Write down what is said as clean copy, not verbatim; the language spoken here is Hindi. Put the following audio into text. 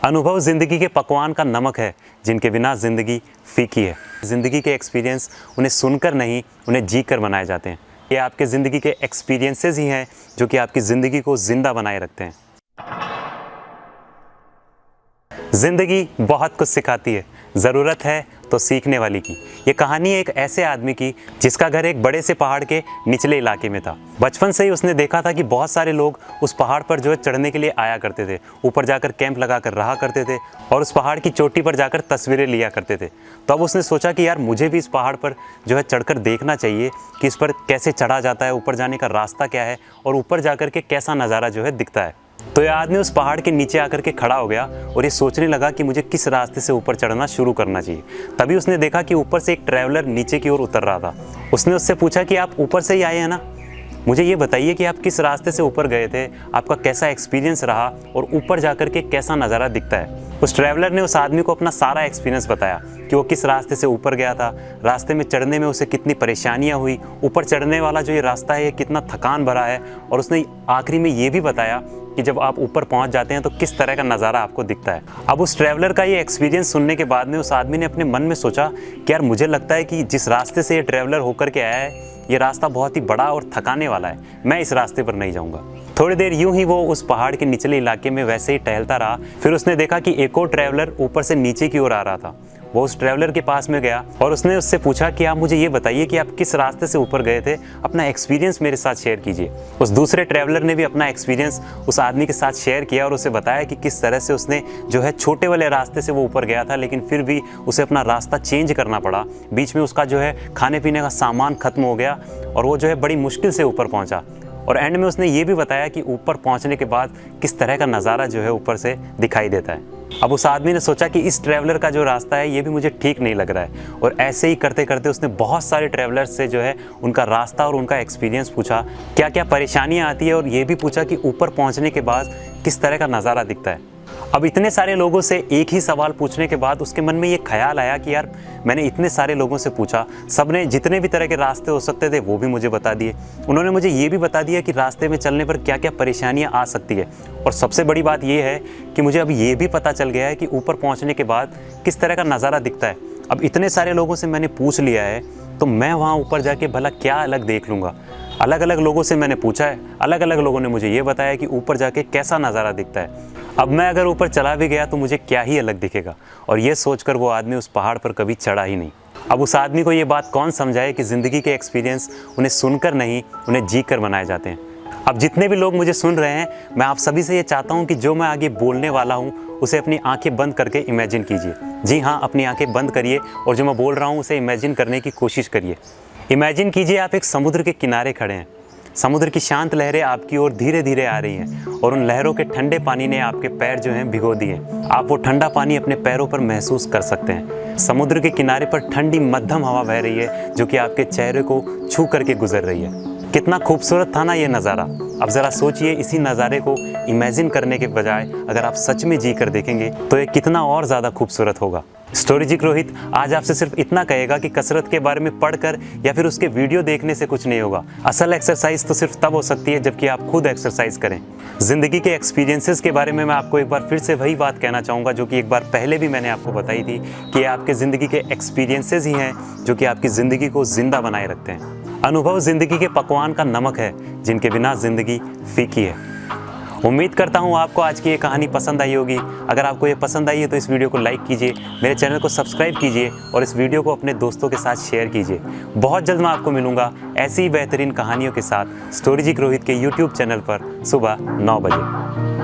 अनुभव ज़िंदगी के पकवान का नमक है, जिनके बिना ज़िंदगी फीकी है। ज़िंदगी के एक्सपीरियंस उन्हें सुनकर नहीं, उन्हें जी कर बनाए जाते हैं। ये आपके ज़िंदगी के एक्सपीरियंसेस ही हैं जो कि आपकी ज़िंदगी को ज़िंदा बनाए रखते हैं। ज़िंदगी बहुत कुछ सिखाती है, ज़रूरत है तो सीखने वाली की। ये कहानी है एक ऐसे आदमी की जिसका घर एक बड़े से पहाड़ के निचले इलाके में था। बचपन से ही उसने देखा था कि बहुत सारे लोग उस पहाड़ पर जो है चढ़ने के लिए आया करते थे, ऊपर जाकर कैंप लगा कर रहा करते थे और उस पहाड़ की चोटी पर जाकर तस्वीरें लिया करते थे। तो अब उसने सोचा कि यार मुझे भी इस पहाड़ पर जो है चढ़कर देखना चाहिए कि इस पर कैसे चढ़ा जाता है, ऊपर जाने का रास्ता क्या है और ऊपर जाकर के कैसा नज़ारा जो है दिखता है। तो यह आदमी उस पहाड़ के नीचे आकर के खड़ा हो गया और ये सोचने लगा कि मुझे किस रास्ते से ऊपर चढ़ना शुरू करना चाहिए। तभी उसने देखा कि ऊपर से एक ट्रैवलर नीचे की ओर उतर रहा था। उसने उससे पूछा कि आप ऊपर से ही आए हैं ना, मुझे ये बताइए कि आप किस रास्ते से ऊपर गए थे, आपका कैसा एक्सपीरियंस रहा और ऊपर जाकर के कैसा नज़ारा दिखता है। उस ट्रैवलर ने उस आदमी को अपना सारा एक्सपीरियंस बताया कि वो किस रास्ते से ऊपर गया था, रास्ते में चढ़ने में उसे कितनी परेशानियां हुई, ऊपर चढ़ने वाला जो ये रास्ता है ये कितना थकान भरा है, और उसने आखिरी में ये भी बताया कि जब आप ऊपर पहुंच जाते हैं तो किस तरह का नज़ारा आपको दिखता है। अब उस ट्रैवलर का ये एक्सपीरियंस सुनने के बाद में उस आदमी ने अपने मन में सोचा कि यार मुझे लगता है कि जिस रास्ते से ये ट्रैवलर होकर के आया है ये रास्ता बहुत ही बड़ा और थकाने वाला है, मैं इस रास्ते पर नहीं जाऊंगा। थोड़ी देर यूं ही वो उस पहाड़ के निचले इलाके में वैसे ही टहलता रहा। फिर उसने देखा कि एक और ट्रैवलर ऊपर से नीचे की ओर आ रहा था। वो उस ट्रैवलर के पास में गया और उसने उससे पूछा कि आप मुझे ये बताइए कि आप किस रास्ते से ऊपर गए थे, अपना एक्सपीरियंस मेरे साथ शेयर कीजिए। उस दूसरे ट्रैवलर ने भी अपना एक्सपीरियंस उस आदमी के साथ शेयर किया और उसे बताया कि किस तरह से उसने जो है छोटे वाले रास्ते से वो ऊपर गया था, लेकिन फिर भी उसे अपना रास्ता चेंज करना पड़ा। बीच में उसका जो है खाने पीने का सामान खत्म हो गया और वो जो है बड़ी मुश्किल से ऊपर पहुंचा। और एंड में उसने ये भी बताया कि ऊपर पहुंचने के बाद किस तरह का नज़ारा जो है ऊपर से दिखाई देता है। अब उस आदमी ने सोचा कि इस ट्रैवलर का जो रास्ता है ये भी मुझे ठीक नहीं लग रहा है, और ऐसे ही करते करते उसने बहुत सारे ट्रैवलर्स से जो है उनका रास्ता और उनका एक्सपीरियंस पूछा, क्या क्या परेशानियां आती है, और ये भी पूछा कि ऊपर पहुंचने के बाद किस तरह का नज़ारा दिखता है। अब इतने सारे लोगों से एक ही सवाल पूछने के बाद उसके मन में ये ख्याल आया कि यार मैंने इतने सारे लोगों से पूछा, सब ने जितने भी तरह के रास्ते हो सकते थे वो भी मुझे बता दिए। उन्होंने मुझे ये भी बता दिया कि रास्ते में चलने पर क्या क्या परेशानियां आ सकती है, और सबसे बड़ी बात ये है कि मुझे अब ये भी पता चल गया है कि ऊपर पहुँचने के बाद किस तरह का नज़ारा दिखता है। अब इतने सारे लोगों से मैंने पूछ लिया है तो मैं वहाँ ऊपर जाके भला क्या अलग देख लूँगा। अलग अलग लोगों से मैंने पूछा है, अलग अलग लोगों ने मुझे ये बताया कि ऊपर जाके कैसा नज़ारा दिखता है। अब मैं अगर ऊपर चला भी गया तो मुझे क्या ही अलग दिखेगा। और ये सोचकर वो आदमी उस पहाड़ पर कभी चढ़ा ही नहीं। अब उस आदमी को ये बात कौन समझाए कि ज़िंदगी के एक्सपीरियंस उन्हें सुनकर नहीं, उन्हें जी कर बनाए जाते हैं। अब जितने भी लोग मुझे सुन रहे हैं, मैं आप सभी से ये चाहता हूँ कि जो मैं आगे बोलने वाला हूँ उसे अपनी आंखें बंद करके इमेजिन कीजिए। जी हाँ, अपनी आंखें बंद करिए और जो मैं बोल रहा हूँ उसे इमेजिन करने की कोशिश करिए। इमेजिन कीजिए आप एक समुद्र के किनारे खड़े हैं। समुद्र की शांत लहरें आपकी ओर धीरे धीरे आ रही हैं और उन लहरों के ठंडे पानी ने आपके पैर जो हैं भिगो दिए। आप वो ठंडा पानी अपने पैरों पर महसूस कर सकते हैं। समुद्र के किनारे पर ठंडी मध्यम हवा बह रही है जो कि आपके चेहरे को छू करके गुजर रही है। कितना खूबसूरत था ना ये नज़ारा। अब ज़रा सोचिए, इसी नज़ारे को इमेजिन करने के बजाय अगर आप सच में जी कर देखेंगे तो ये कितना और ज़्यादा खूबसूरत होगा। स्टोरीजिक रोहित आज आपसे सिर्फ इतना कहेगा कि कसरत के बारे में पढ़कर या फिर उसके वीडियो देखने से कुछ नहीं होगा। असल एक्सरसाइज तो सिर्फ तब हो सकती है जबकि आप खुद एक्सरसाइज करें। ज़िंदगी के एक्सपीरियंसेस के बारे में मैं आपको एक बार फिर से वही बात कहना चाहूँगा जो कि एक बार पहले भी मैंने आपको बताई थी कि आपके ज़िंदगी के एक्सपीरियंसेस ही हैं जो कि आपकी ज़िंदगी को ज़िंदा बनाए रखते हैं। अनुभव ज़िंदगी के पकवान का नमक है, जिनके बिना ज़िंदगी फीकी है। उम्मीद करता हूँ आपको आज की ये कहानी पसंद आई होगी। अगर आपको ये पसंद आई है तो इस वीडियो को लाइक कीजिए, मेरे चैनल को सब्सक्राइब कीजिए और इस वीडियो को अपने दोस्तों के साथ शेयर कीजिए। बहुत जल्द मैं आपको मिलूंगा ऐसी ही बेहतरीन कहानियों के साथ स्टोरीजिक रोहित के YouTube चैनल पर सुबह 9 बजे।